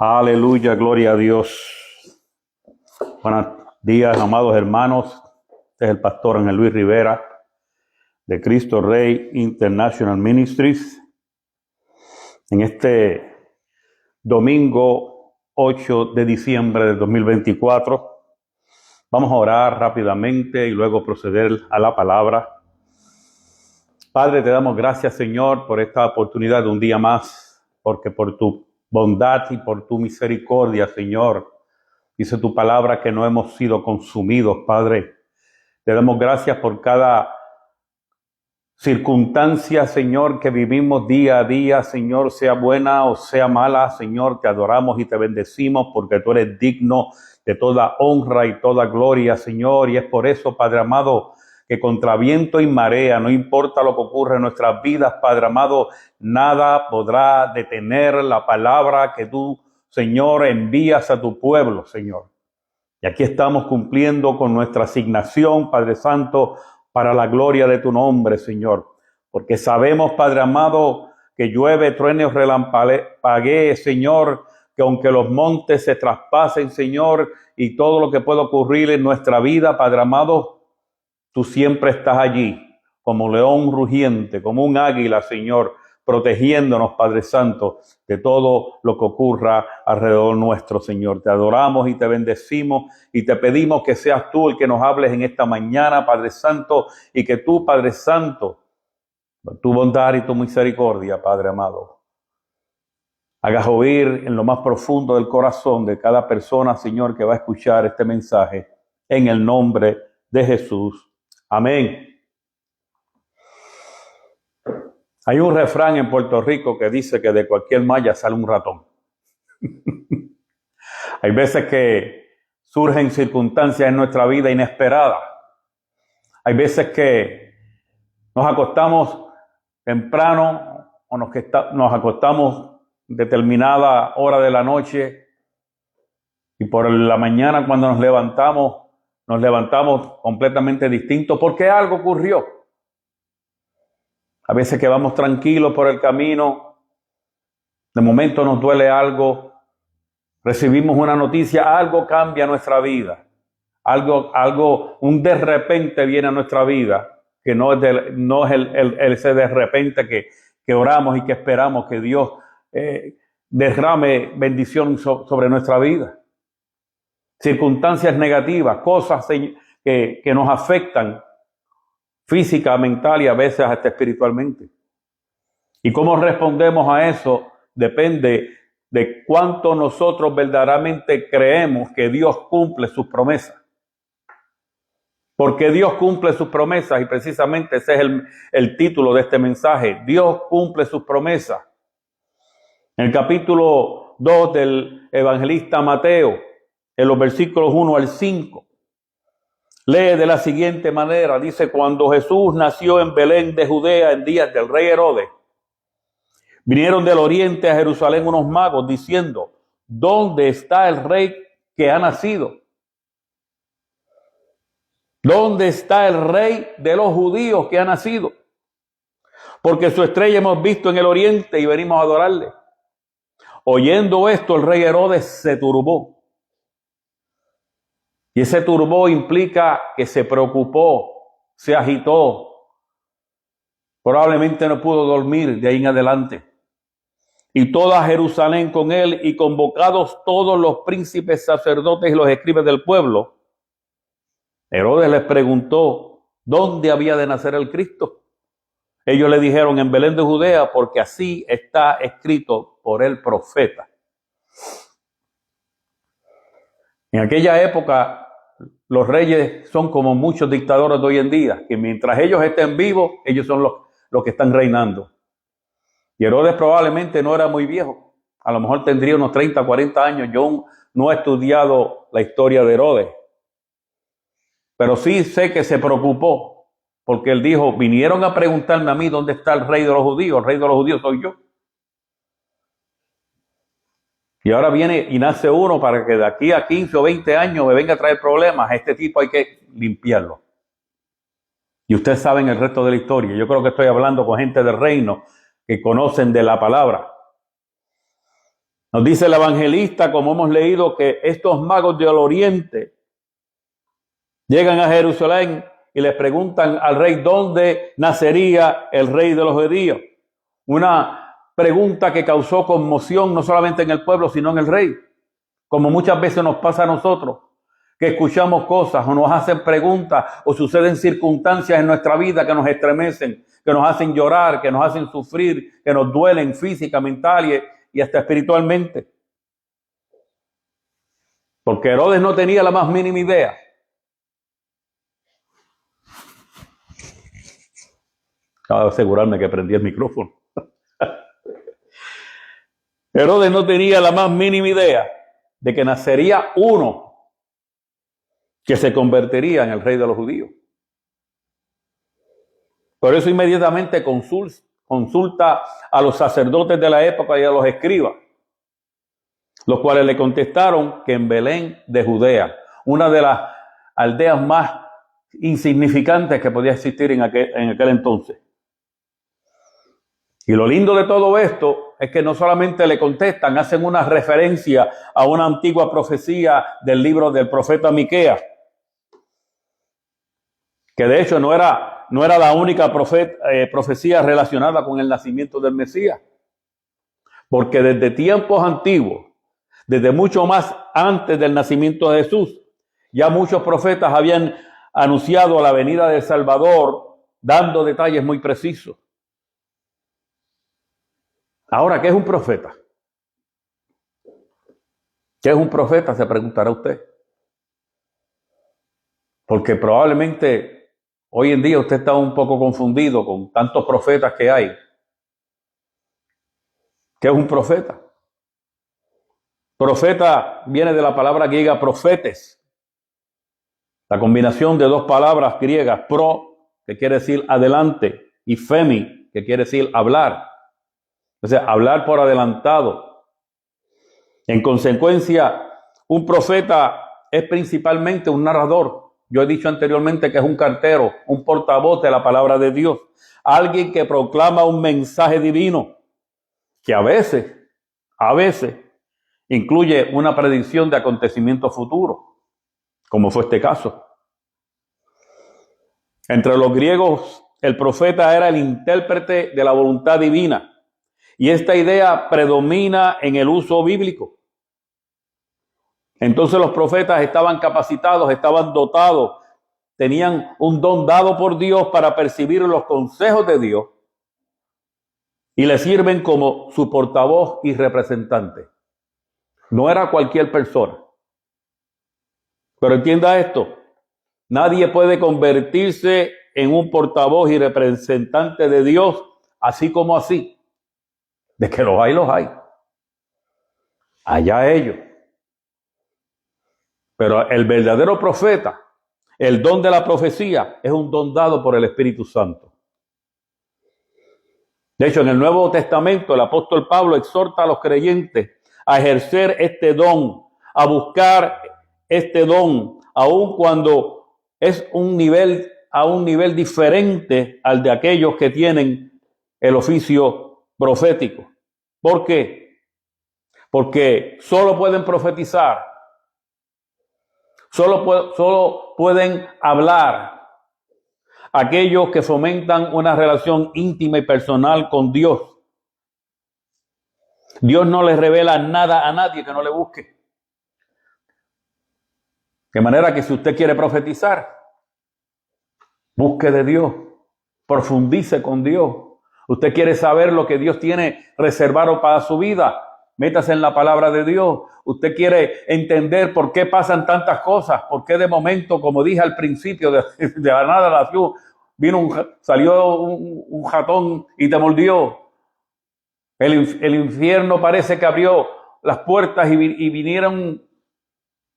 Aleluya, gloria a Dios. Buenos días, amados hermanos. Este es el pastor Ángel Luis Rivera de Cristo Rey International Ministries. En este domingo 8 de diciembre del 2024, vamos a orar rápidamente y luego proceder a la palabra. Padre, te damos gracias, Señor, por esta oportunidad de un día más, porque por tu bondad y por tu misericordia, Señor, dice tu palabra que no hemos sido consumidos, Padre. Te damos gracias por cada circunstancia, Señor, que vivimos día a día, Señor, sea buena o sea mala, Señor, te adoramos y te bendecimos porque tú eres digno de toda honra y toda gloria, Señor, y es por eso, Padre amado, que contra viento y marea, no importa lo que ocurra en nuestras vidas, Padre amado, nada podrá detener la palabra que tú, Señor, envías a tu pueblo, Señor. Y aquí estamos cumpliendo con nuestra asignación, Padre Santo, para la gloria de tu nombre, Señor. Porque sabemos, Padre amado, que llueve, truene o relampaguee, Señor, que aunque los montes se traspasen, Señor, y todo lo que pueda ocurrir en nuestra vida, Padre amado, tú siempre estás allí, como león rugiente, como un águila, Señor, protegiéndonos, Padre Santo, de todo lo que ocurra alrededor nuestro, Señor. Te adoramos y te bendecimos y te pedimos que seas tú el que nos hables en esta mañana, Padre Santo, y que tú, Padre Santo, por tu bondad y tu misericordia, Padre amado, hagas oír en lo más profundo del corazón de cada persona, Señor, que va a escuchar este mensaje, en el nombre de Jesús. Amén. Hay un refrán en Puerto Rico que dice que de cualquier malla sale un ratón. Hay veces que surgen circunstancias en nuestra vida inesperadas. Hay veces que nos acostamos temprano o nos acostamos determinada hora de la noche y por la mañana cuando nos levantamos completamente distintos porque algo ocurrió. A veces que vamos tranquilos por el camino, de momento nos duele algo, recibimos una noticia, algo cambia nuestra vida, un de repente viene a nuestra vida, que no es ese de repente que oramos y que esperamos que Dios derrame bendición sobre nuestra vida. Circunstancias negativas, cosas que nos afectan física, mental y a veces hasta espiritualmente. Y cómo respondemos a eso depende de cuánto nosotros verdaderamente creemos que Dios cumple sus promesas. Porque Dios cumple sus promesas y precisamente ese es el título de este mensaje. Dios cumple sus promesas. En el capítulo 2 del evangelista Mateo, en los versículos 1 al 5, lee de la siguiente manera, dice: cuando Jesús nació en Belén de Judea en días del rey Herodes, vinieron del oriente a Jerusalén unos magos diciendo: ¿dónde está el rey que ha nacido? ¿Dónde está el rey de los judíos que ha nacido? Porque su estrella hemos visto en el oriente y venimos a adorarle. Oyendo esto, el rey Herodes se turbó. Y ese turbó implica que se preocupó, se agitó. Probablemente no pudo dormir de ahí en adelante. Y toda Jerusalén con él, y convocados todos los príncipes, sacerdotes y los escribas del pueblo, Herodes les preguntó dónde había de nacer el Cristo. Ellos le dijeron: en Belén de Judea, porque así está escrito por el profeta. En aquella época, los reyes son como muchos dictadores de hoy en día, que mientras ellos estén vivos, ellos son los que están reinando. Y Herodes probablemente no era muy viejo, a lo mejor tendría unos 30, 40 años. Yo no he estudiado la historia de Herodes, pero sí sé que se preocupó, porque él dijo: vinieron a preguntarme a mí dónde está el rey de los judíos. El rey de los judíos soy yo. Y ahora viene y nace uno para que de aquí a 15 o 20 años me venga a traer problemas. A este tipo hay que limpiarlo. Y ustedes saben el resto de la historia. Yo creo que estoy hablando con gente del reino que conocen de la palabra. Nos dice el evangelista, como hemos leído, que estos magos del oriente llegan a Jerusalén y les preguntan al rey dónde nacería el rey de los judíos. Una pregunta que causó conmoción no solamente en el pueblo, sino en el rey. Como muchas veces nos pasa a nosotros, que escuchamos cosas o nos hacen preguntas o suceden circunstancias en nuestra vida que nos estremecen, que nos hacen llorar, que nos hacen sufrir, que nos duelen física, mental y hasta espiritualmente. Porque Herodes no tenía la más mínima idea. Acabo de asegurarme que prendí el micrófono. Herodes no tenía la más mínima idea de que nacería uno que se convertiría en el rey de los judíos. Por eso inmediatamente consulta a los sacerdotes de la época y a los escribas, los cuales le contestaron que en Belén de Judea, una de las aldeas más insignificantes que podía existir en aquel entonces. Y lo lindo de todo esto es que no solamente le contestan, hacen una referencia a una antigua profecía del libro del profeta Miqueas, que de hecho no era la única profecía relacionada con el nacimiento del Mesías. Porque desde tiempos antiguos, desde mucho más antes del nacimiento de Jesús, ya muchos profetas habían anunciado la venida del Salvador, dando detalles muy precisos. Ahora, ¿qué es un profeta? ¿Qué es un profeta? Se preguntará usted. Porque probablemente hoy en día usted está un poco confundido con tantos profetas que hay. ¿Qué es un profeta? Profeta viene de la palabra griega profetes. La combinación de dos palabras griegas, pro, que quiere decir adelante, y femi, que quiere decir hablar. O sea, hablar por adelantado. En consecuencia, un profeta es principalmente un narrador. Yo he dicho anteriormente que es un cartero, un portavoz de la palabra de Dios. Alguien que proclama un mensaje divino, que a veces, incluye una predicción de acontecimientos futuros, como fue este caso. Entre los griegos, el profeta era el intérprete de la voluntad divina. Y esta idea predomina en el uso bíblico. Entonces los profetas estaban capacitados, estaban dotados, tenían un don dado por Dios para percibir los consejos de Dios y le sirven como su portavoz y representante. No era cualquier persona. Pero entienda esto, nadie puede convertirse en un portavoz y representante de Dios así como así. De que los hay, los hay. Allá ellos. Pero el verdadero profeta, el don de la profecía, es un don dado por el Espíritu Santo. De hecho, en el Nuevo Testamento, el apóstol Pablo exhorta a los creyentes a ejercer este don, a buscar este don, aun cuando es a un nivel diferente al de aquellos que tienen el oficio profético. ¿Por qué? Porque solo pueden profetizar, solo pueden hablar aquellos que fomentan una relación íntima y personal con Dios. Dios no les revela nada a nadie que no le busque. De manera que si usted quiere profetizar, busque de Dios, profundice con Dios. Usted quiere saber lo que Dios tiene reservado para su vida, métase en la palabra de Dios. Usted quiere entender por qué pasan tantas cosas, por qué de momento, como dije al principio, de la nada nació, salió un ratón y te mordió. El infierno parece que abrió las puertas y vinieron,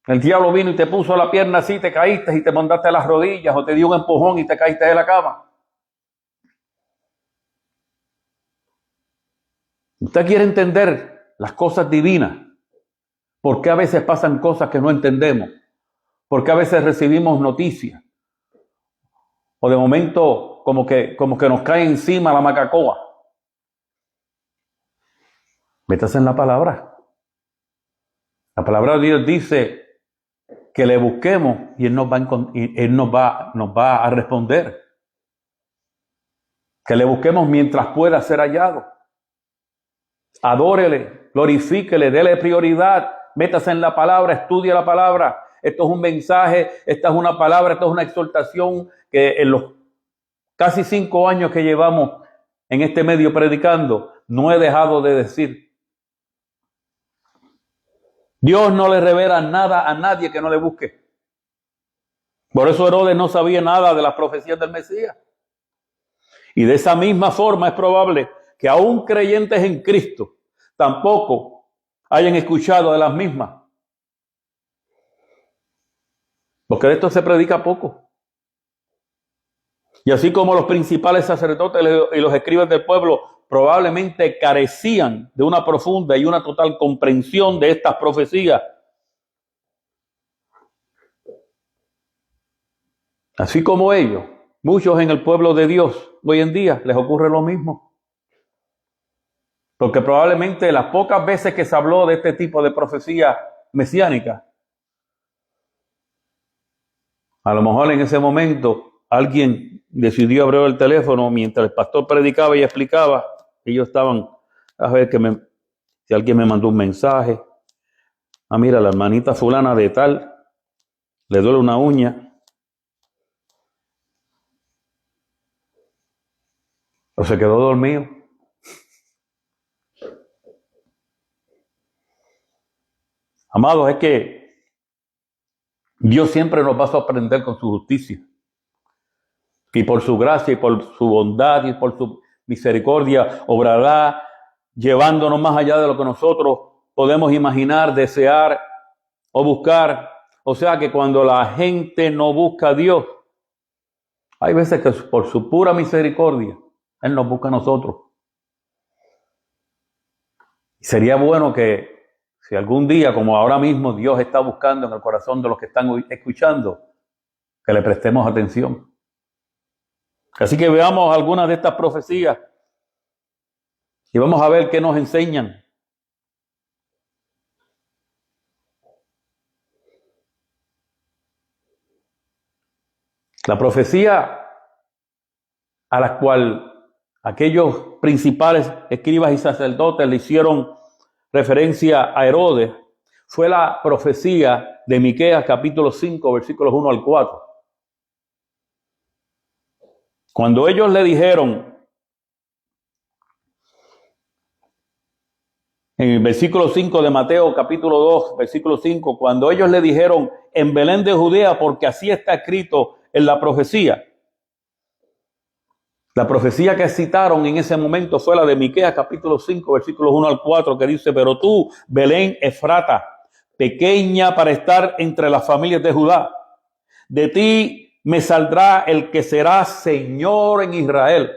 el diablo vino y te puso la pierna así, te caíste y te mandaste a las rodillas, o te dio un empujón y te caíste de la cama. Usted quiere entender las cosas divinas. ¿Por qué a veces pasan cosas que no entendemos? ¿Por qué a veces recibimos noticias? O de momento como que nos cae encima la macacoa. Métase en la palabra. La palabra de Dios dice que le busquemos y Él nos va a responder. Que le busquemos mientras pueda ser hallado. Adórele, glorifíquele, dele prioridad, métase en la palabra, estudie la palabra. Esto es un mensaje, esta es una palabra, esto es una exhortación que en los casi 5 años que llevamos en este medio predicando, no he dejado de decir. Dios no le revela nada a nadie que no le busque. Por eso Herodes no sabía nada de las profecías del Mesías. Y de esa misma forma es probable que aún creyentes en Cristo tampoco hayan escuchado de las mismas. Porque de esto se predica poco. Y así como los principales sacerdotes y los escribas del pueblo probablemente carecían de una profunda y una total comprensión de estas profecías, así como ellos, muchos en el pueblo de Dios hoy en día les ocurre lo mismo. Porque probablemente las pocas veces que se habló de este tipo de profecía mesiánica, a lo mejor en ese momento alguien decidió abrir el teléfono mientras el pastor predicaba y explicaba. Ellos estaban a ver si alguien me mandó un mensaje. Ah, mira, la hermanita fulana de tal le duele una uña. O se quedó dormido. Amados, es que Dios siempre nos va a sorprender con su justicia. Y por su gracia y por su bondad y por su misericordia obrará llevándonos más allá de lo que nosotros podemos imaginar, desear o buscar. O sea que cuando la gente no busca a Dios, hay veces que por su pura misericordia Él nos busca a nosotros. Y sería bueno que si algún día, como ahora mismo, Dios está buscando en el corazón de los que están escuchando, que le prestemos atención. Así que veamos algunas de estas profecías y vamos a ver qué nos enseñan. La profecía a la cual aquellos principales escribas y sacerdotes le hicieron referencia a Herodes fue la profecía de Miqueas capítulo 5 versículos 1 al 4. Cuando ellos le dijeron, en el versículo 5 de Mateo capítulo 2, versículo 5, cuando ellos le dijeron en Belén de Judea, porque así está escrito en la profecía. La profecía que citaron en ese momento fue la de Miqueas capítulo 5, versículos 1 al 4, que dice, pero tú, Belén Efrata, pequeña para estar entre las familias de Judá, de ti me saldrá el que será Señor en Israel,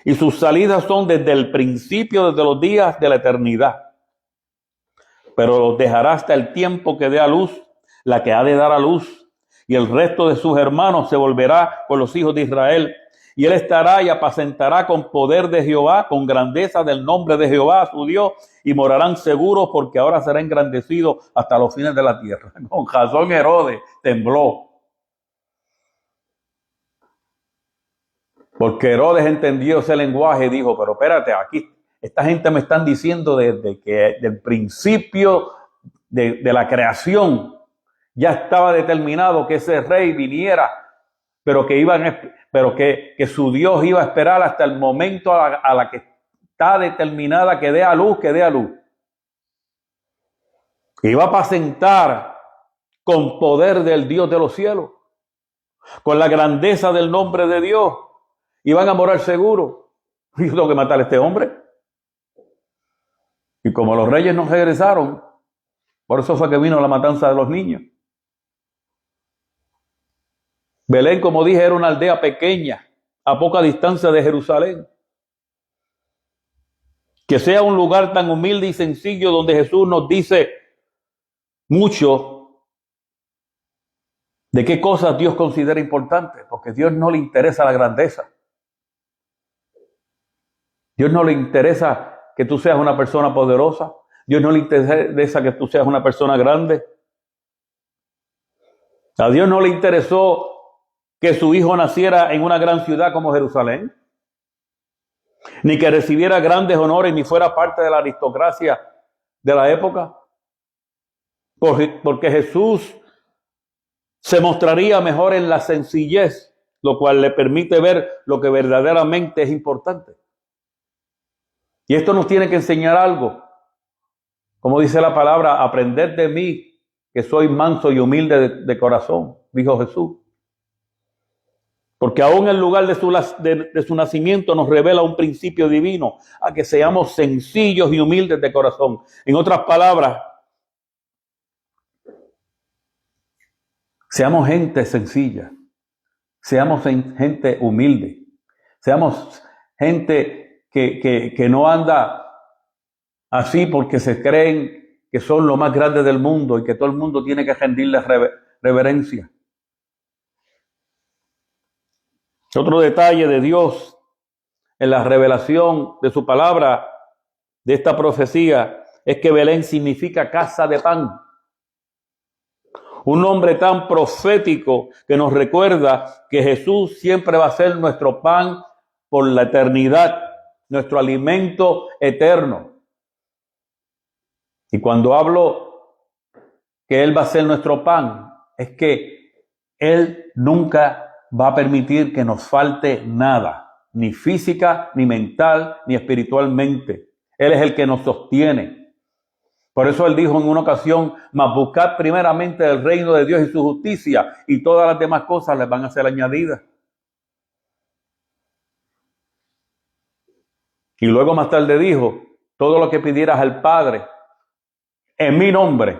y sus salidas son desde el principio, desde los días de la eternidad. Pero los dejará hasta el tiempo que dé a luz la que ha de dar a luz, y el resto de sus hermanos se volverá con los hijos de Israel, y él estará y apacentará con poder de Jehová, con grandeza del nombre de Jehová su Dios, y morarán seguros, porque ahora será engrandecido hasta los fines de la tierra. Con razón Herodes tembló, porque Herodes entendió ese lenguaje y dijo, pero espérate, aquí esta gente me están diciendo desde que del principio de la creación ya estaba determinado que ese rey viniera, pero que su Dios iba a esperar hasta el momento a la que está determinada que dé a luz, que iba a apacentar con poder del Dios de los cielos, con la grandeza del nombre de Dios. Iban a morar seguros. Y yo tengo que matar a este hombre. Y como los reyes no regresaron, por eso fue que vino la matanza de los niños. Belén, como dije, era una aldea pequeña, a poca distancia de Jerusalén. Que sea un lugar tan humilde y sencillo donde Jesús nos dice mucho de qué cosas Dios considera importantes, porque a Dios no le interesa la grandeza. Dios no le interesa que tú seas una persona poderosa. Dios no le interesa que tú seas una persona grande. A Dios no le interesó que su hijo naciera en una gran ciudad como Jerusalén, ni que recibiera grandes honores, ni fuera parte de la aristocracia de la época. Porque Jesús se mostraría mejor en la sencillez, lo cual le permite ver lo que verdaderamente es importante. Y esto nos tiene que enseñar algo. Como dice la palabra, aprended de mí, que soy manso y humilde de corazón, dijo Jesús. Porque aún en lugar de su nacimiento nos revela un principio divino, a que seamos sencillos y humildes de corazón. En otras palabras, seamos gente sencilla, seamos gente humilde, seamos gente que no anda así porque se creen que son lo más grande del mundo y que todo el mundo tiene que rendirles reverencia. Otro detalle de Dios en la revelación de su palabra, de esta profecía, es que Belén significa casa de pan. Un nombre tan profético que nos recuerda que Jesús siempre va a ser nuestro pan por la eternidad, nuestro alimento eterno. Y cuando hablo que Él va a ser nuestro pan, es que Él nunca va a permitir que nos falte nada, ni física, ni mental, ni espiritualmente. Él es el que nos sostiene. Por eso Él dijo en una ocasión, mas buscad primeramente el reino de Dios y su justicia, y todas las demás cosas les van a ser añadidas. Y luego más tarde dijo, todo lo que pidieras al Padre, en mi nombre,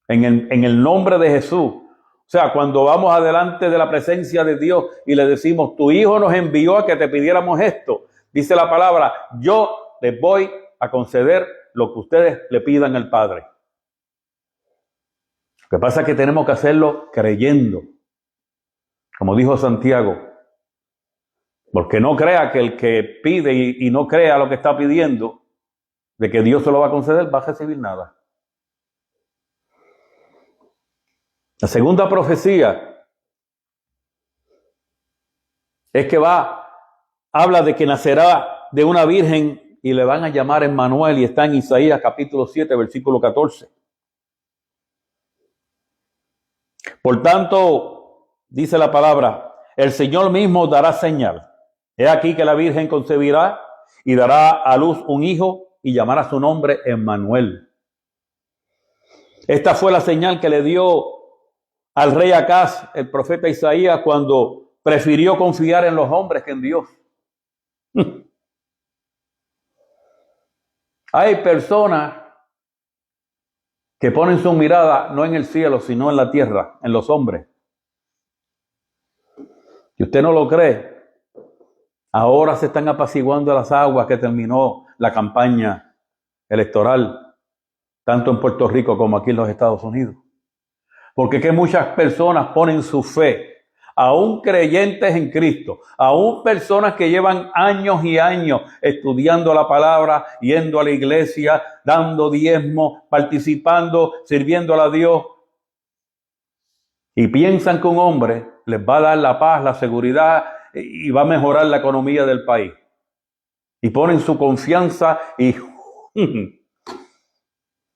en el nombre de Jesús. O sea, cuando vamos adelante de la presencia de Dios y le decimos, tu Hijo nos envió a que te pidiéramos esto, dice la palabra, yo les voy a conceder lo que ustedes le pidan al Padre. Lo que pasa es que tenemos que hacerlo creyendo, como dijo Santiago, porque no crea que el que pide y no crea lo que está pidiendo, de que Dios se lo va a conceder, va a recibir nada. La segunda profecía es que habla de que nacerá de una virgen y le van a llamar Emmanuel, y está en Isaías capítulo 7, versículo 14. Por tanto, dice la palabra, el Señor mismo dará señal. He aquí que la virgen concebirá y dará a luz un hijo y llamará su nombre Emmanuel. Esta fue la señal que le dio al rey Acaz, el profeta Isaías, cuando prefirió confiar en los hombres que en Dios. Hay personas que ponen su mirada no en el cielo, sino en la tierra, en los hombres. Si usted no lo cree, ahora se están apaciguando las aguas que terminó la campaña electoral, tanto en Puerto Rico como aquí en los Estados Unidos. Porque que muchas personas ponen su fe, aún creyentes en Cristo, aún personas que llevan años y años estudiando la palabra, yendo a la iglesia, dando diezmo, participando, sirviendo a Dios, y piensan que un hombre les va a dar la paz, la seguridad y va a mejorar la economía del país. Y ponen su confianza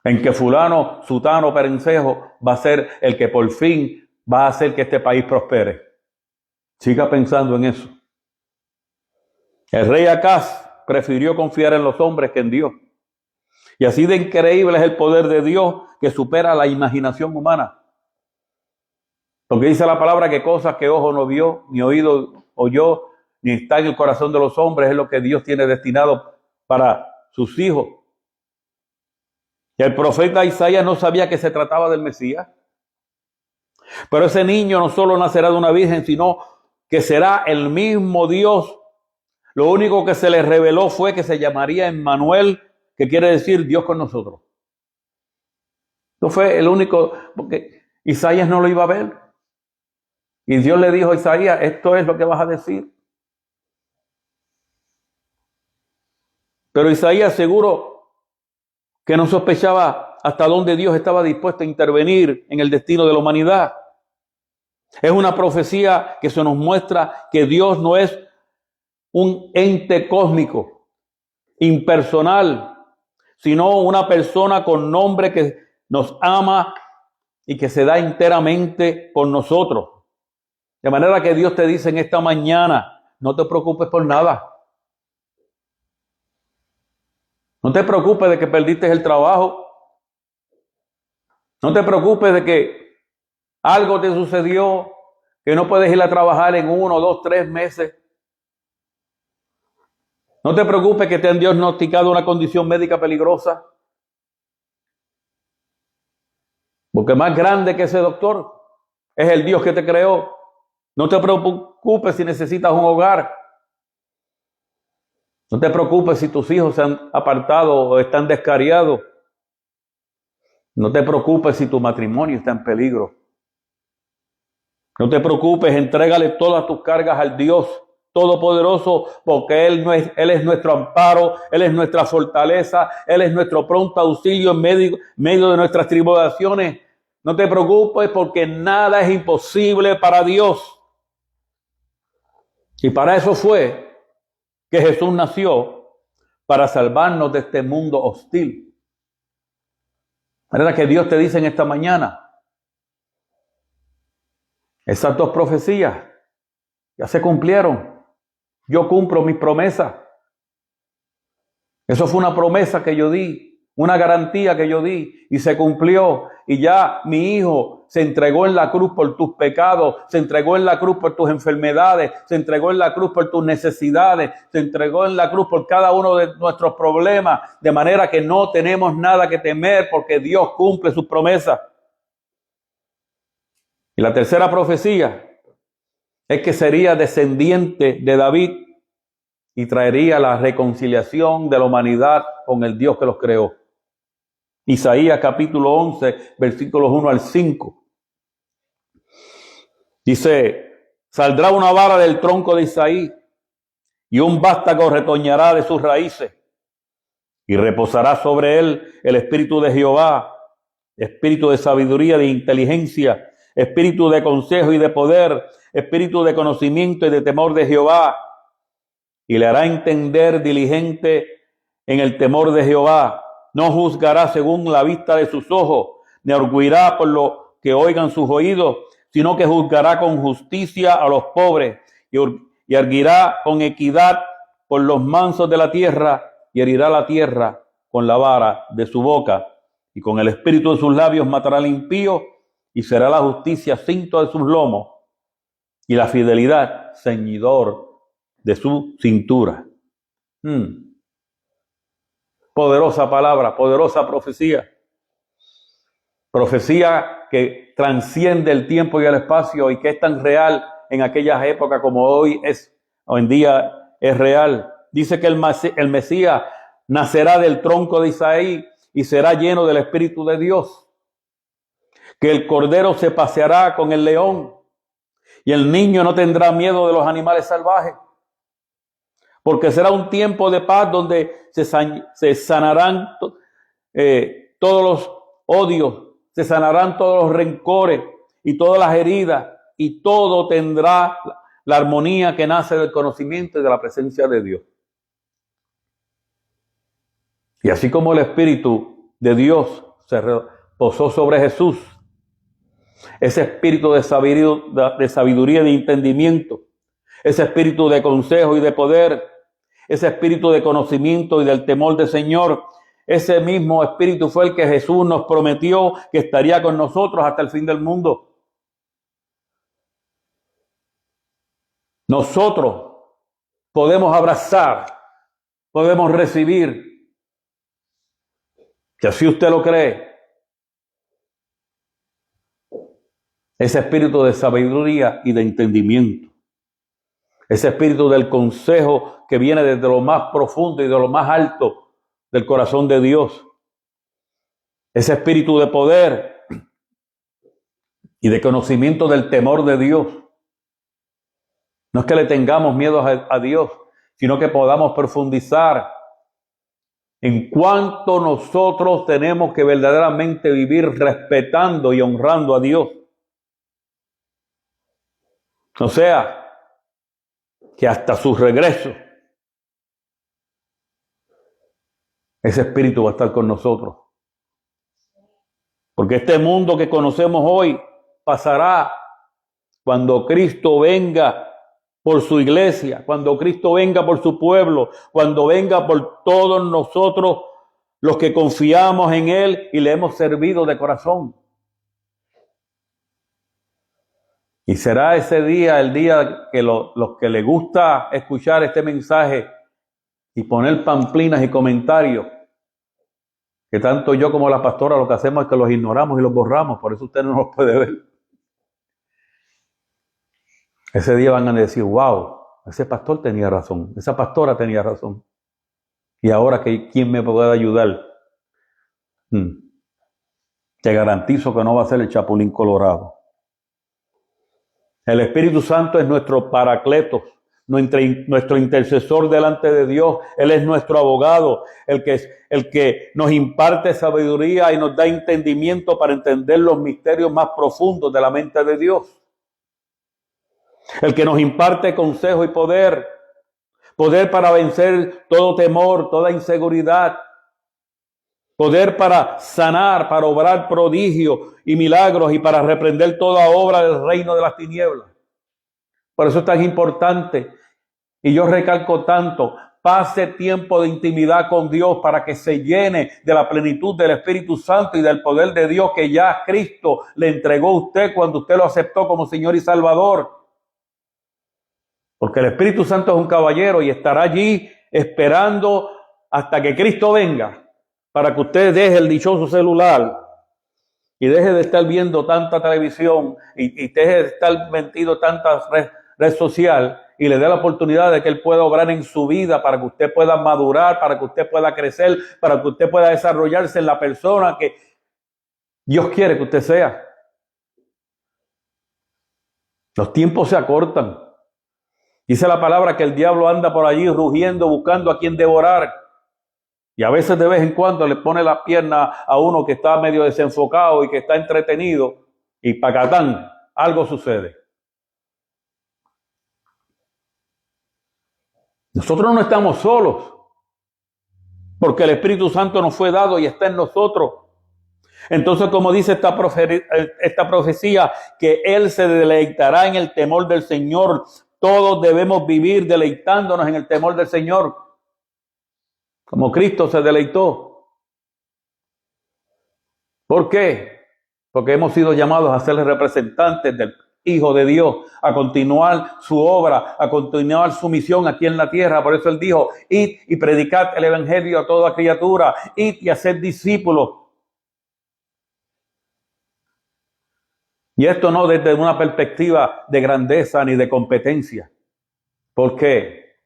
en que fulano, sutano, perencejo va a ser el que por fin va a hacer que este país prospere. Siga pensando en eso. El rey Acaz prefirió confiar en los hombres que en Dios. Y así de increíble es el poder de Dios que supera la imaginación humana. Porque dice la palabra que cosas que ojo no vio, ni oído oyó, ni está en el corazón de los hombres, es lo que Dios tiene destinado para sus hijos. Y el profeta Isaías no sabía que se trataba del Mesías. Pero ese niño no solo nacerá de una virgen, sino que será el mismo Dios. Lo único que se le reveló fue que se llamaría Emmanuel, que quiere decir Dios con nosotros. No fue el único, porque Isaías no lo iba a ver. Y Dios le dijo a Isaías, esto es lo que vas a decir. Pero Isaías seguro que no sospechaba hasta dónde Dios estaba dispuesto a intervenir en el destino de la humanidad. Es una profecía que se nos muestra que Dios no es un ente cósmico, impersonal, sino una persona con nombre que nos ama y que se da enteramente por nosotros. De manera que Dios te dice en esta mañana, no te preocupes por nada. No te preocupes de que perdiste el trabajo. No te preocupes de que algo te sucedió, que no puedes ir a trabajar en 1, 2, 3 meses. No te preocupes que te han diagnosticado una condición médica peligrosa. Porque más grande que ese doctor es el Dios que te creó. No te preocupes si necesitas un hogar. No te preocupes si tus hijos se han apartado o están descarriados. No te preocupes si tu matrimonio está en peligro. No te preocupes, entrégale todas tus cargas al Dios Todopoderoso, porque Él es nuestro amparo, Él es nuestra fortaleza, Él es nuestro pronto auxilio en medio de nuestras tribulaciones. No te preocupes porque nada es imposible para Dios. Y para eso fue que Jesús nació, para salvarnos de este mundo hostil. De manera que Dios te dice en esta mañana, esas 2 profecías ya se cumplieron. Yo cumplo mis promesas. Eso fue una promesa que yo di, una garantía que yo di y se cumplió. Y ya mi hijo se entregó en la cruz por tus pecados, se entregó en la cruz por tus enfermedades, se entregó en la cruz por tus necesidades, se entregó en la cruz por cada uno de nuestros problemas, de manera que no tenemos nada que temer porque Dios cumple sus promesas. Y la tercera profecía es que sería descendiente de David y traería la reconciliación de la humanidad con el Dios que los creó. Isaías capítulo 11, versículos 1 al 5. Dice, saldrá una vara del tronco de Isaí y un vástago retoñará de sus raíces y reposará sobre él el espíritu de Jehová, espíritu de sabiduría, de inteligencia, espíritu de consejo y de poder, espíritu de conocimiento y de temor de Jehová, y le hará entender diligente en el temor de Jehová. No juzgará según la vista de sus ojos, ni arguirá por lo que oigan sus oídos, sino que juzgará con justicia a los pobres, y arguirá con equidad por los mansos de la tierra, y herirá la tierra con la vara de su boca, y con el espíritu de sus labios matará al impío, y será la justicia cinto de sus lomos, y la fidelidad ceñidor de su cintura. Poderosa palabra, poderosa profecía. Profecía que transciende el tiempo y el espacio y que es tan real en aquellas épocas como hoy en día es real. Dice que el Mesías nacerá del tronco de Isaí y será lleno del Espíritu de Dios. Que el cordero se paseará con el león y el niño no tendrá miedo de los animales salvajes. Porque será un tiempo de paz donde se sanarán todos los odios, se sanarán todos los rencores y todas las heridas, y todo tendrá la armonía que nace del conocimiento y de la presencia de Dios. Y así como el Espíritu de Dios se reposó sobre Jesús, ese espíritu de sabiduría y de entendimiento, ese espíritu de consejo y de poder, ese espíritu de conocimiento y del temor del Señor, ese mismo espíritu fue el que Jesús nos prometió que estaría con nosotros hasta el fin del mundo. Nosotros podemos abrazar, podemos recibir, que así usted lo cree, ese espíritu de sabiduría y de entendimiento. Ese espíritu del consejo que viene desde lo más profundo y de lo más alto del corazón de Dios. Ese espíritu de poder y de conocimiento del temor de Dios. No es que le tengamos miedo a Dios, sino que podamos profundizar en cuanto nosotros tenemos que verdaderamente vivir respetando y honrando a Dios. O sea, que hasta su regreso, ese Espíritu va a estar con nosotros. Porque este mundo que conocemos hoy pasará cuando Cristo venga por su iglesia, cuando Cristo venga por su pueblo, cuando venga por todos nosotros los que confiamos en Él y le hemos servido de corazón. Y será ese día, el día que los que les gusta escuchar este mensaje y poner pamplinas y comentarios, que tanto yo como la pastora lo que hacemos es que los ignoramos y los borramos, por eso usted no los puede ver. Ese día van a decir, wow, ese pastor tenía razón, esa pastora tenía razón. Y ahora, ¿quién me puede ayudar? Te garantizo que no va a ser el Chapulín Colorado. El Espíritu Santo es nuestro paracleto, nuestro intercesor delante de Dios. Él es nuestro abogado, el que nos imparte sabiduría y nos da entendimiento para entender los misterios más profundos de la mente de Dios. El que nos imparte consejo y poder para vencer todo temor, toda inseguridad, poder para sanar, para obrar prodigios y milagros y para reprender toda obra del reino de las tinieblas. Por eso es tan importante, y yo recalco tanto, pase tiempo de intimidad con Dios para que se llene de la plenitud del Espíritu Santo y del poder de Dios que ya Cristo le entregó a usted cuando usted lo aceptó como Señor y Salvador. Porque el Espíritu Santo es un caballero y estará allí esperando hasta que Cristo venga para que usted deje el dichoso celular y deje de estar viendo tanta televisión y deje de estar metido tanta red social y le dé la oportunidad de que Él pueda obrar en su vida para que usted pueda madurar, para que usted pueda crecer, para que usted pueda desarrollarse en la persona que Dios quiere que usted sea. Los tiempos se acortan. Dice la palabra que el diablo anda por allí rugiendo, buscando a quien devorar. Y a veces de vez en cuando le pone la pierna a uno que está medio desenfocado y que está entretenido. Y pacatán, algo sucede. Nosotros no estamos solos. Porque el Espíritu Santo nos fue dado y está en nosotros. Entonces, como dice esta profecía, que Él se deleitará en el temor del Señor. Todos debemos vivir deleitándonos en el temor del Señor, como Cristo se deleitó. ¿Por qué? Porque hemos sido llamados a ser representantes del Hijo de Dios, a continuar su obra, a continuar su misión aquí en la tierra. Por eso Él dijo, id y predicad el Evangelio a toda criatura, id y haced discípulos. Y esto no desde una perspectiva de grandeza ni de competencia. ¿Por qué?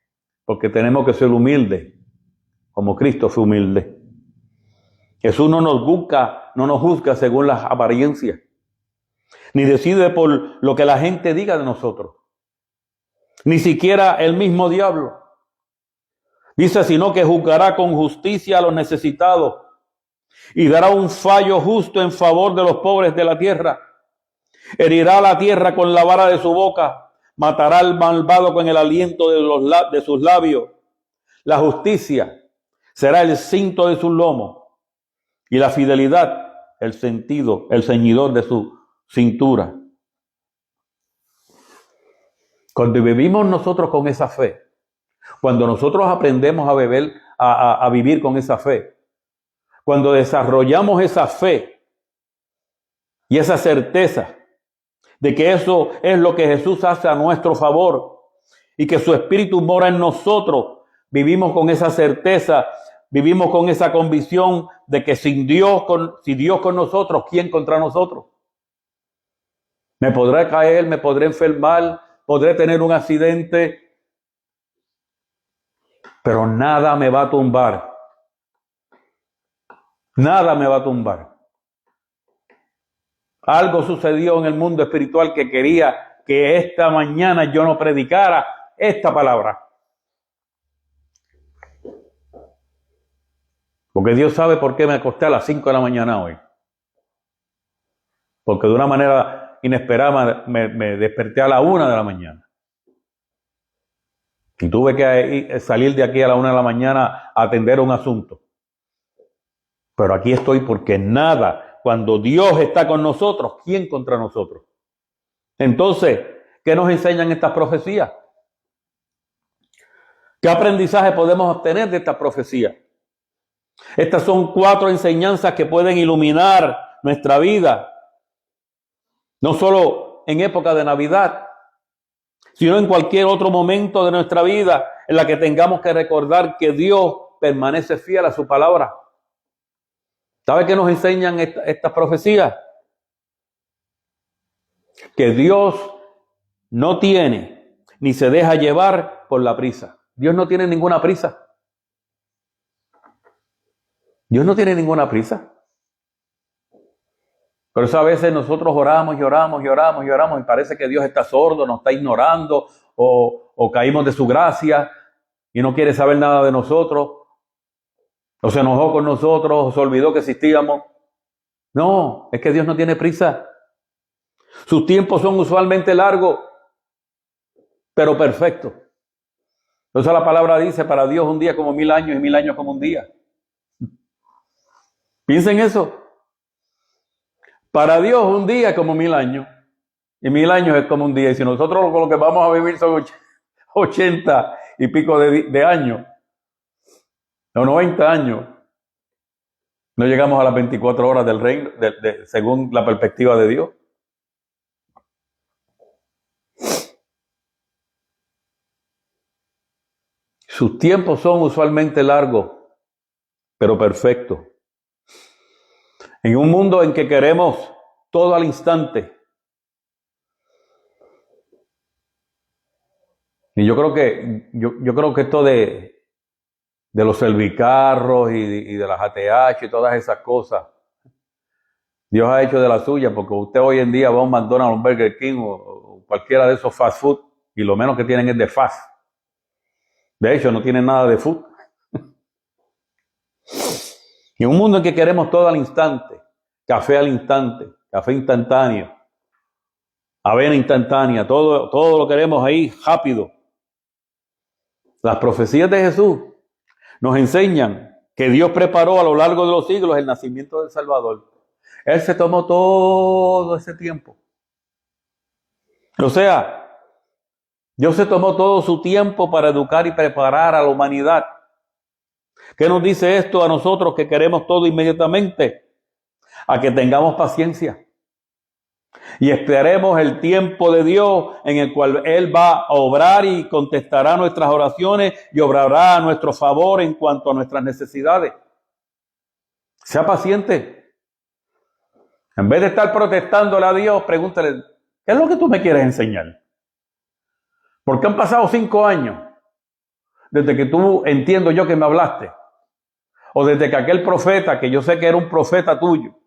Porque tenemos que ser humildes, como Cristo fue humilde. Jesús no nos juzga según las apariencias, ni decide por lo que la gente diga de nosotros. Ni siquiera el mismo diablo. Dice, sino que juzgará con justicia a los necesitados y dará un fallo justo en favor de los pobres de la tierra. Herirá la tierra con la vara de su boca, matará al malvado con el aliento de sus labios. La justicia será el cinto de su lomo y la fidelidad el ceñidor de su cintura. Cuando vivimos nosotros con esa fe, cuando nosotros aprendemos a vivir con esa fe, cuando desarrollamos esa fe y esa certeza de que eso es lo que Jesús hace a nuestro favor y que su Espíritu mora en nosotros, vivimos con esa certeza, vivimos con esa convicción de que si Dios con nosotros, ¿quién contra nosotros? Me podré caer, me podré enfermar, podré tener un accidente, pero nada me va a tumbar. Nada me va a tumbar. Algo sucedió en el mundo espiritual que quería que esta mañana yo no predicara esta palabra. Porque Dios sabe por qué me acosté a las 5 de la mañana hoy. Porque de una manera inesperada me desperté a la 1 de la mañana. Y tuve que salir de aquí a la 1 de la mañana a atender un asunto. Pero aquí estoy porque nada, cuando Dios está con nosotros, ¿quién contra nosotros? Entonces, ¿qué nos enseñan estas profecías? ¿Qué aprendizaje podemos obtener de esta profecía? Estas son 4 enseñanzas que pueden iluminar nuestra vida, no solo en época de Navidad, sino en cualquier otro momento de nuestra vida en la que tengamos que recordar que Dios permanece fiel a su palabra. ¿Sabe qué nos enseñan estas profecías? Que Dios no tiene ni se deja llevar por la prisa. Dios no tiene ninguna prisa. Dios no tiene ninguna prisa. Por eso a veces nosotros oramos y parece que Dios está sordo, nos está ignorando o caímos de su gracia y no quiere saber nada de nosotros, o se enojó con nosotros, o se olvidó que existíamos. No, es que Dios no tiene prisa. Sus tiempos son usualmente largos, pero perfectos. Entonces la palabra dice, para Dios un día como 1000 años y 1000 años como un día. Piensen eso. Para Dios un día es como 1000 años y 1000 años es como un día. Y si nosotros lo que vamos a vivir son 80 y pico de años, o 90 años, no llegamos a las 24 horas del reino, según la perspectiva de Dios. Sus tiempos son usualmente largos, pero perfectos. En un mundo en que queremos todo al instante. Y yo creo que esto de los servicarros y de las ATH y todas esas cosas, Dios ha hecho de la suya, porque usted hoy en día va a un McDonald's, un Burger King o cualquiera de esos fast food y lo menos que tienen es de fast. De hecho, no tienen nada de food. En un mundo en que queremos todo al instante, café al instante, café instantáneo, avena instantánea, todo lo queremos ahí rápido. Las profecías de Jesús nos enseñan que Dios preparó a lo largo de los siglos el nacimiento del Salvador. Él se tomó todo ese tiempo. O sea, Dios se tomó todo su tiempo para educar y preparar a la humanidad. ¿Qué nos dice esto a nosotros que queremos todo inmediatamente? A que tengamos paciencia y esperemos el tiempo de Dios en el cual Él va a obrar y contestará nuestras oraciones y obrará a nuestro favor en cuanto a nuestras necesidades. Sea paciente. En vez de estar protestándole a Dios, pregúntale, ¿qué es lo que tú me quieres enseñar? Porque han pasado 5 años desde que tú, entiendo yo, que me hablaste. O desde que aquel profeta, que yo sé que era un profeta tuyo,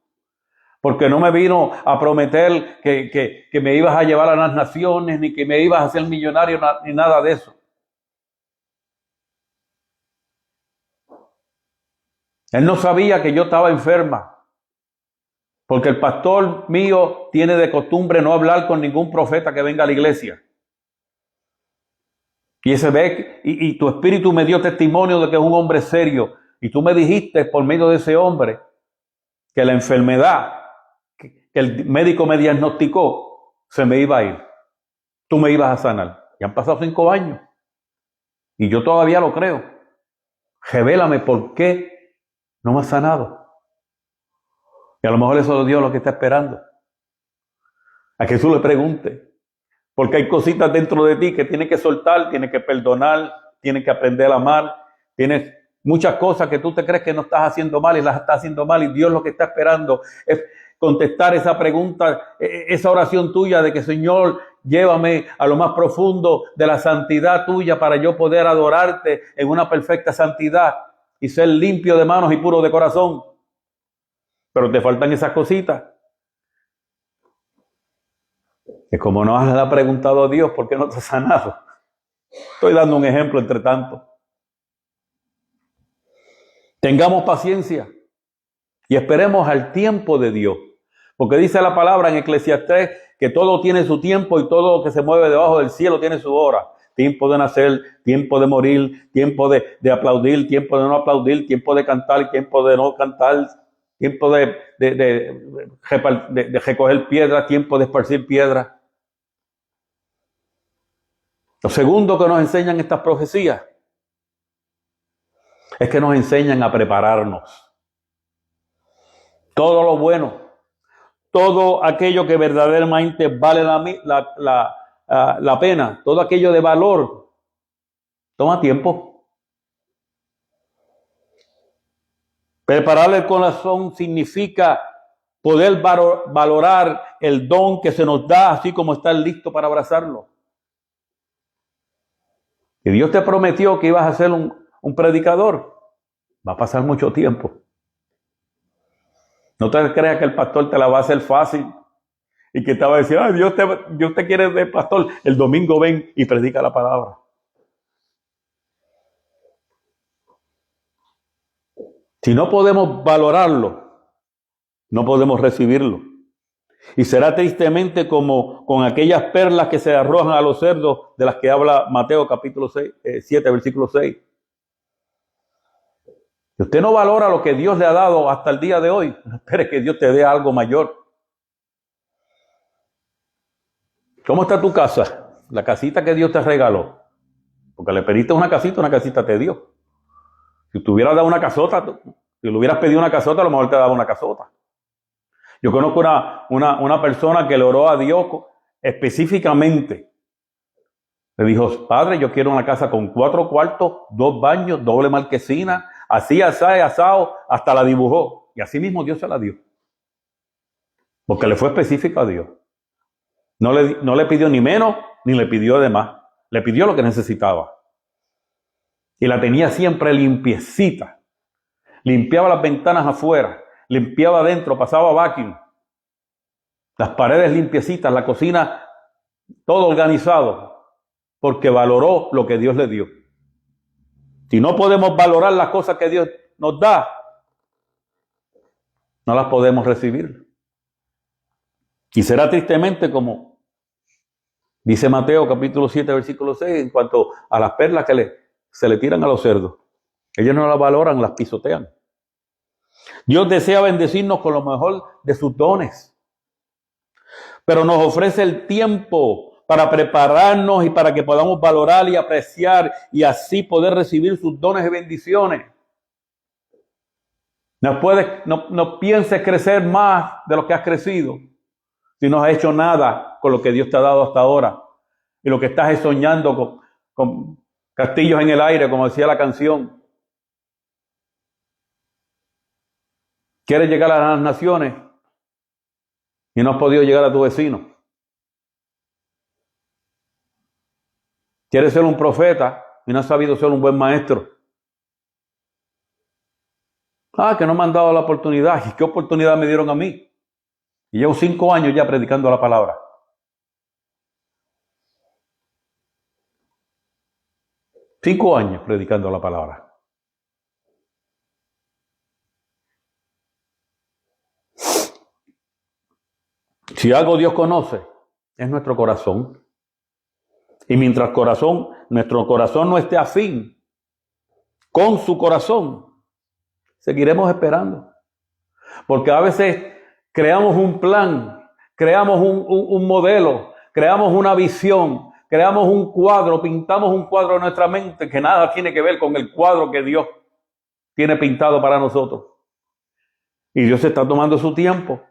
porque no me vino a prometer que me ibas a llevar a las naciones, ni que me ibas a hacer millonario, ni nada de eso. Él no sabía que yo estaba enferma, porque el pastor mío tiene de costumbre no hablar con ningún profeta que venga a la iglesia. Y ese ve, y tu espíritu me dio testimonio de que es un hombre serio. Y tú me dijiste por medio de ese hombre que la enfermedad que el médico me diagnosticó se me iba a ir. Tú me ibas a sanar. Y han pasado 5 años. Y yo todavía lo creo. Revélame por qué no me has sanado. Y a lo mejor eso es Dios lo que está esperando. A que tú le preguntes. Porque hay cositas dentro de ti que tienes que soltar, tienes que perdonar, tienes que aprender a amar, tienes muchas cosas que tú te crees que no estás haciendo mal y las estás haciendo mal, y Dios lo que está esperando es contestar esa pregunta, esa oración tuya de que, Señor, llévame a lo más profundo de la santidad tuya para yo poder adorarte en una perfecta santidad y ser limpio de manos y puro de corazón. Pero te faltan esas cositas. Que como no has preguntado a Dios, ¿por qué no te has sanado? Estoy dando un ejemplo entre tanto. Tengamos paciencia y esperemos al tiempo de Dios. Porque dice la palabra en Eclesiastés que todo tiene su tiempo y todo lo que se mueve debajo del cielo tiene su hora. Tiempo de nacer, tiempo de morir, tiempo de aplaudir, tiempo de no aplaudir, tiempo de cantar, tiempo de no cantar, tiempo de recoger piedras, tiempo de esparcir piedras. Lo segundo que nos enseñan estas profecías es que nos enseñan a prepararnos. Todo lo bueno, todo aquello que verdaderamente vale la pena, todo aquello de valor, toma tiempo. Preparar el corazón significa poder valorar el don que se nos da, así como estar listo para abrazarlo. Y Dios te prometió que ibas a ser un predicador. Va a pasar mucho tiempo. No te creas que el pastor te la va a hacer fácil y que te va a decir, Dios te quiere de pastor. El domingo ven y predica la palabra. Si no podemos valorarlo, no podemos recibirlo. Y será tristemente como con aquellas perlas que se arrojan a los cerdos, de las que habla Mateo capítulo 7, versículo 6. Si usted no valora lo que Dios le ha dado hasta el día de hoy, no espere que Dios te dé algo mayor. ¿Cómo está tu casa? La casita que Dios te regaló. Porque le pediste una casita te dio. Si te hubieras dado una casota, si le hubieras pedido una casota, a lo mejor te daba una casota. Yo conozco una persona que le oró a Dios específicamente. Le dijo, Padre, yo quiero una casa con 4 cuartos, 2 baños, doble marquesina, así, asado, hasta la dibujó. Y así mismo Dios se la dio. Porque le fue específico a Dios. No le pidió ni menos, ni le pidió de más. Le pidió lo que necesitaba. Y la tenía siempre limpiecita. Limpiaba las ventanas afuera, limpiaba adentro, pasaba vacuum. Las paredes limpiecitas, la cocina, todo organizado. Porque valoró lo que Dios le dio. Si no podemos valorar las cosas que Dios nos da, no las podemos recibir. Y será tristemente como dice Mateo capítulo 7, versículo 6, en cuanto a las perlas que se le tiran a los cerdos. Ellos no las valoran, las pisotean. Dios desea bendecirnos con lo mejor de sus dones, pero nos ofrece el tiempo para prepararnos y para que podamos valorar y apreciar y así poder recibir sus dones y bendiciones. No pienses crecer más de lo que has crecido si no has hecho nada con lo que Dios te ha dado hasta ahora. Y lo que estás es soñando con castillos en el aire, como decía la canción. Quieres llegar a las naciones y no has podido llegar a tu vecino. Quieres ser un profeta y no has sabido ser un buen maestro. Que no me han dado la oportunidad. ¿Y qué oportunidad me dieron a mí? Y llevo 5 años ya predicando la palabra. Cinco años predicando la palabra. Si algo Dios conoce, es nuestro corazón. Y mientras nuestro corazón no esté afín con su corazón, seguiremos esperando. Porque a veces creamos un plan, creamos un modelo, creamos una visión, creamos un cuadro, pintamos un cuadro en nuestra mente que nada tiene que ver con el cuadro que Dios tiene pintado para nosotros. Y Dios está tomando su tiempo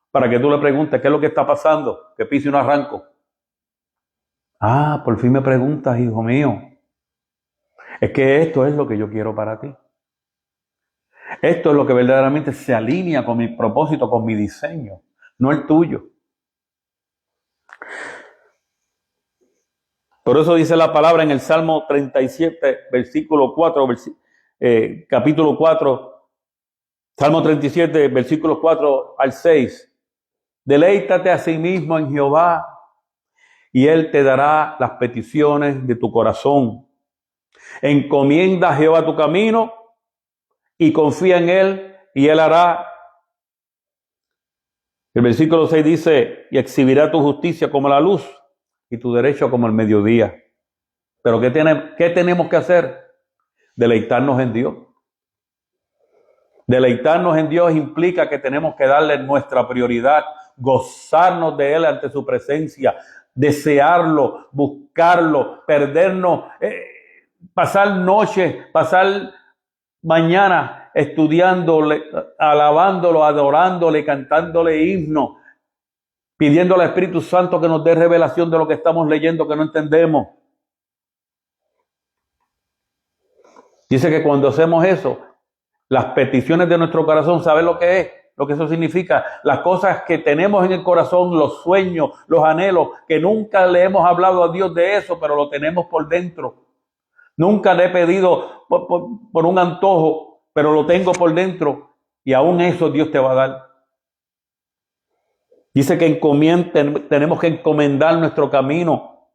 para que tú le preguntes qué es lo que está pasando, que pise un arranco. Por fin me preguntas, hijo mío. Es que esto es lo que yo quiero para ti. Esto es lo que verdaderamente se alinea con mi propósito, con mi diseño, no el tuyo. Por eso dice la palabra en el Salmo 37, versículo 4, capítulo 4, Salmo 37, versículos 4 al 6. Deleítate a sí mismo en Jehová y Él te dará las peticiones de tu corazón. Encomienda a Jehová tu camino y confía en Él y Él hará. El versículo 6 dice, y exhibirá tu justicia como la luz y tu derecho como el mediodía. Pero ¿qué tenemos que hacer? Deleitarnos en Dios. Deleitarnos en Dios implica que tenemos que darle nuestra prioridad, gozarnos de Él ante su presencia, desearlo, buscarlo, perdernos, pasar noches, pasar mañana estudiándole, alabándolo, adorándole, cantándole himnos, pidiéndole al Espíritu Santo que nos dé revelación de lo que estamos leyendo que no entendemos. Dice que cuando hacemos eso, las peticiones de nuestro corazón, ¿sabes lo que es? Lo que eso significa. Las cosas que tenemos en el corazón, los sueños, los anhelos, que nunca le hemos hablado a Dios de eso, pero lo tenemos por dentro. Nunca le he pedido por un antojo, pero lo tengo por dentro. Y aún eso Dios te va a dar. Dice que tenemos que encomendar nuestro camino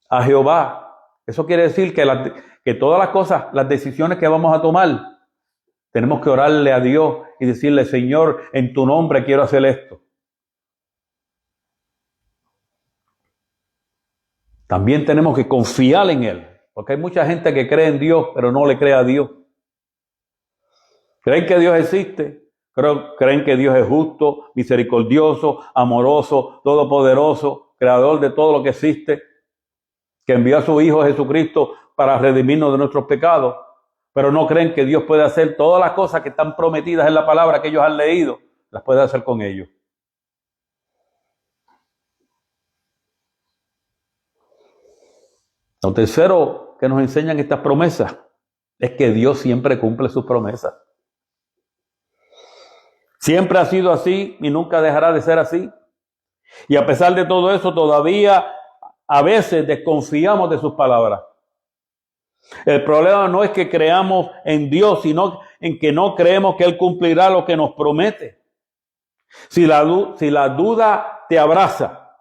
a Jehová. Eso quiere decir que todas las cosas, las decisiones que vamos a tomar, tenemos que orarle a Dios y decirle, Señor, en tu nombre quiero hacer esto. También tenemos que confiar en Él, porque hay mucha gente que cree en Dios, pero no le cree a Dios. Creen que Dios existe, creen que Dios es justo, misericordioso, amoroso, todopoderoso, creador de todo lo que existe, que envió a su Hijo Jesucristo para redimirnos de nuestros pecados, pero no creen que Dios puede hacer todas las cosas que están prometidas en la palabra que ellos han leído, las puede hacer con ellos. Lo tercero que nos enseñan estas promesas es que Dios siempre cumple sus promesas. Siempre ha sido así y nunca dejará de ser así. Y a pesar de todo eso, todavía a veces desconfiamos de sus palabras. El problema no es que creamos en Dios, sino en que no creemos que Él cumplirá lo que nos promete. Si la duda te abraza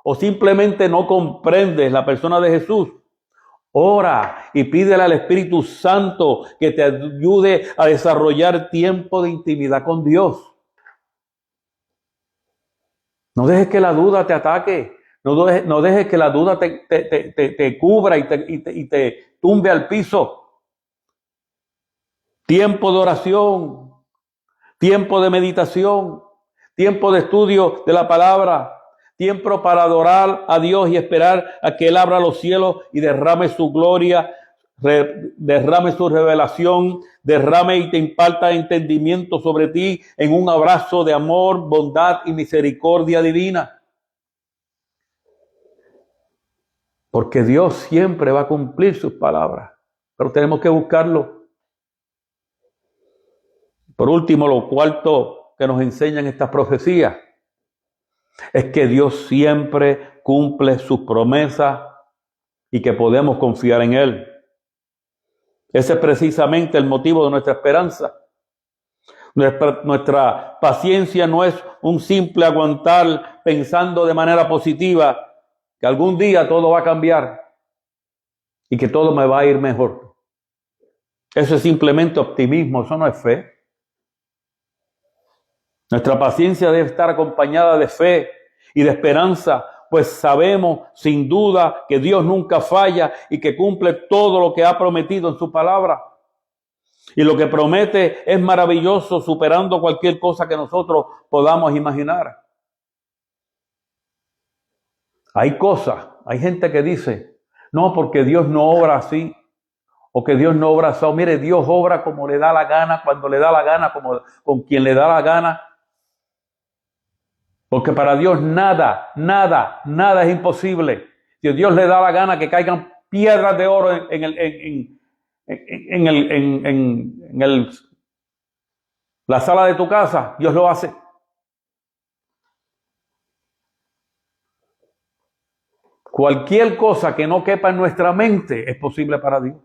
o simplemente no comprendes la persona de Jesús, ora y pídele al Espíritu Santo que te ayude a desarrollar tiempo de intimidad con Dios. No dejes que la duda te ataque. No dejes que la duda te cubra y te tumbe al piso. Tiempo de oración, tiempo de meditación, tiempo de estudio de la palabra, tiempo para adorar a Dios y esperar a que Él abra los cielos y derrame su gloria, derrame su revelación, derrame y te imparta entendimiento sobre ti en un abrazo de amor, bondad y misericordia divina. Porque Dios siempre va a cumplir sus palabras, pero tenemos que buscarlo. Por último, lo cuarto que nos enseñan estas profecías es que Dios siempre cumple sus promesas y que podemos confiar en Él. Ese es precisamente el motivo de nuestra esperanza. Nuestra paciencia no es un simple aguantar pensando de manera positiva que algún día todo va a cambiar y que todo me va a ir mejor. Eso es simplemente optimismo, eso no es fe. Nuestra paciencia debe estar acompañada de fe y de esperanza, pues sabemos sin duda que Dios nunca falla y que cumple todo lo que ha prometido en su palabra. Y lo que promete es maravilloso, superando cualquier cosa que nosotros podamos imaginar. Hay gente que dice, no, porque Dios no obra así, o que Dios no obra así. Mire, Dios obra como le da la gana, cuando le da la gana, como con quien le da la gana. Porque para Dios nada es imposible. Si a Dios le da la gana que caigan piedras de oro en la sala de tu casa, Dios lo hace. Cualquier cosa que no quepa en nuestra mente es posible para Dios.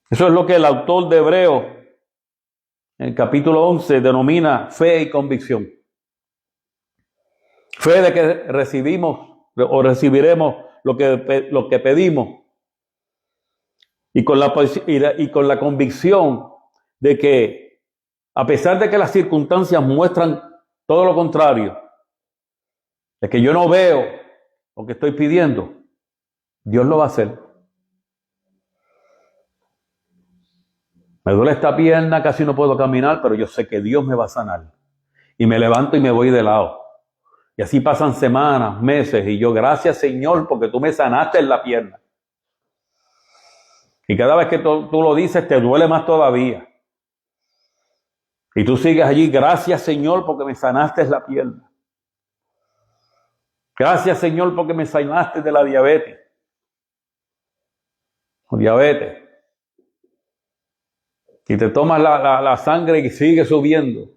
Eso es lo que el autor de Hebreos, en el capítulo 11, denomina fe y convicción. Fe de que recibimos o recibiremos lo que pedimos. Y con la convicción de que, a pesar de que las circunstancias muestran todo lo contrario, de que yo no veo lo que estoy pidiendo, Dios lo va a hacer. Me duele esta pierna, casi no puedo caminar, pero yo sé que Dios me va a sanar. Y me levanto y me voy de lado. Y así pasan semanas, meses, y yo, gracias Señor, porque tú me sanaste en la pierna. Y cada vez que tú lo dices, te duele más todavía. Y tú sigues allí, gracias Señor, porque me sanaste en la pierna. Gracias Señor, porque me sanaste de la diabetes. O diabetes. Y te tomas la sangre y sigue subiendo.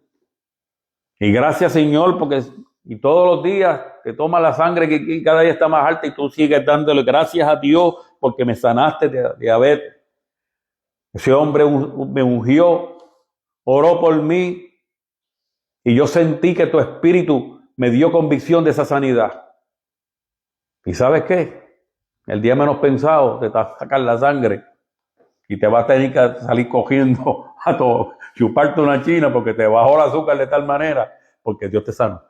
Y gracias Señor, porque y todos los días te tomas la sangre que cada día está más alta y tú sigues dándole gracias a Dios porque me sanaste de diabetes. Ese hombre me ungió, oró por mí y yo sentí que tu espíritu me dio convicción de esa sanidad. ¿Y sabes qué? El día menos pensado te va a sacar la sangre y te vas a tener que salir cogiendo a todo, chuparte una china porque te bajó el azúcar de tal manera, porque Dios te sanó.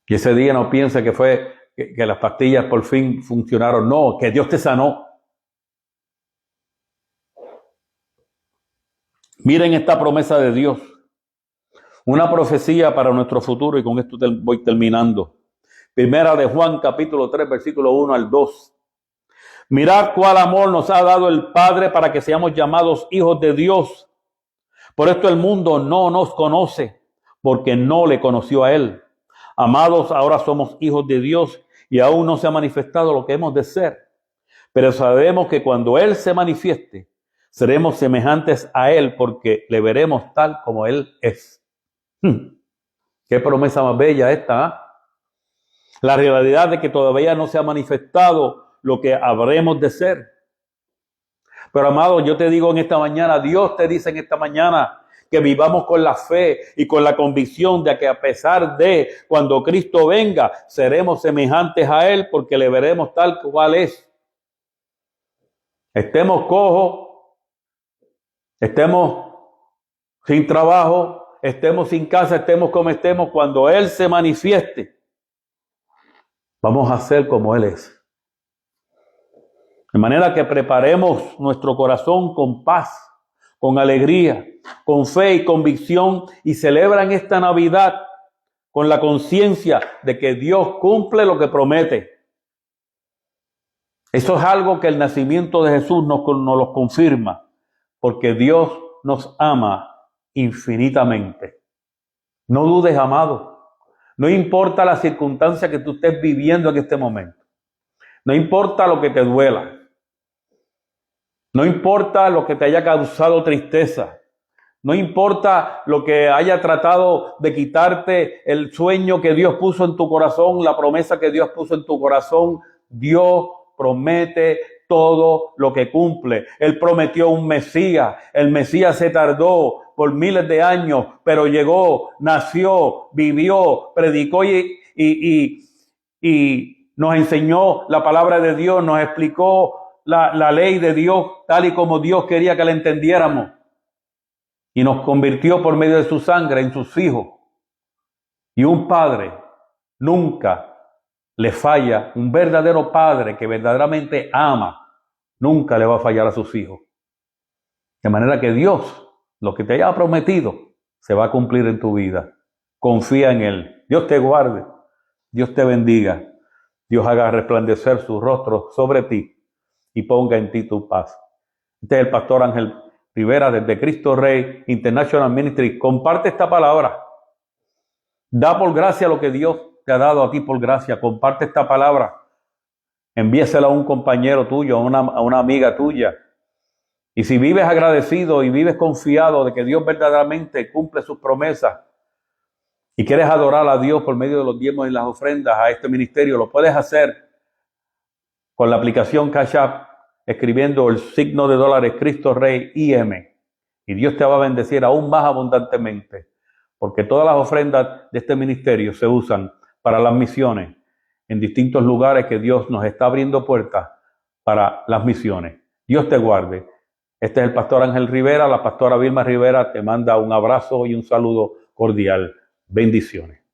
Y ese día no piensa que fue que las pastillas por fin funcionaron. No, que Dios te sanó. Miren esta promesa de Dios. Una profecía para nuestro futuro, y con esto voy terminando. Primera de Juan, capítulo 3, versículo 1 al 2. Mirad cuál amor nos ha dado el Padre para que seamos llamados hijos de Dios. Por esto el mundo no nos conoce, porque no le conoció a Él. Amados, ahora somos hijos de Dios y aún no se ha manifestado lo que hemos de ser. Pero sabemos que cuando Él se manifieste, seremos semejantes a Él porque le veremos tal como Él es. Qué promesa más bella esta, ¿eh? La realidad de que todavía no se ha manifestado lo que habremos de ser. Pero amado, yo te digo en esta mañana, Dios te dice en esta mañana que vivamos con la fe y con la convicción de que a pesar de cuando Cristo venga, seremos semejantes a Él porque le veremos tal cual es. Estemos cojos, estemos sin trabajo, estemos sin casa, estemos como estemos, cuando Él se manifieste, vamos a ser como Él es. De manera que preparemos nuestro corazón con paz, con alegría, con fe y convicción y celebran esta Navidad con la conciencia de que Dios cumple lo que promete. Eso es algo que el nacimiento de Jesús nos lo confirma, porque Dios nos ama infinitamente. No dudes, amado. No importa la circunstancia que tú estés viviendo en este momento. No importa lo que te duela. No importa lo que te haya causado tristeza. No importa lo que haya tratado de quitarte el sueño que Dios puso en tu corazón, la promesa que Dios puso en tu corazón. Dios promete todo lo que cumple. Él prometió un Mesías. El Mesías se tardó por miles de años, pero llegó, nació, vivió, predicó y nos enseñó la palabra de Dios, nos explicó la ley de Dios tal y como Dios quería que la entendiéramos. Y nos convirtió por medio de su sangre en sus hijos. Y un padre nunca le falla, un verdadero padre que verdaderamente ama, nunca le va a fallar a sus hijos. De manera que Dios, lo que te haya prometido, se va a cumplir en tu vida. Confía en Él. Dios te guarde, Dios te bendiga, Dios haga resplandecer su rostro sobre ti y ponga en ti tu paz. Este es el pastor Ángel Rivera desde Cristo Rey International Ministry. Comparte esta palabra. Da por gracia lo que Dios te ha dado a ti por gracia. Comparte esta palabra. Envíesela a un compañero tuyo, a una amiga tuya. Y si vives agradecido y vives confiado de que Dios verdaderamente cumple sus promesas y quieres adorar a Dios por medio de los diezmos y las ofrendas a este ministerio, lo puedes hacer con la aplicación Cash App, escribiendo el signo de dólares Cristo Rey IM. Y Dios te va a bendecir aún más abundantemente, porque todas las ofrendas de este ministerio se usan para las misiones en distintos lugares que Dios nos está abriendo puertas para las misiones. Dios te guarde. Este es el pastor Ángel Rivera. La pastora Vilma Rivera te manda un abrazo y un saludo cordial. Bendiciones.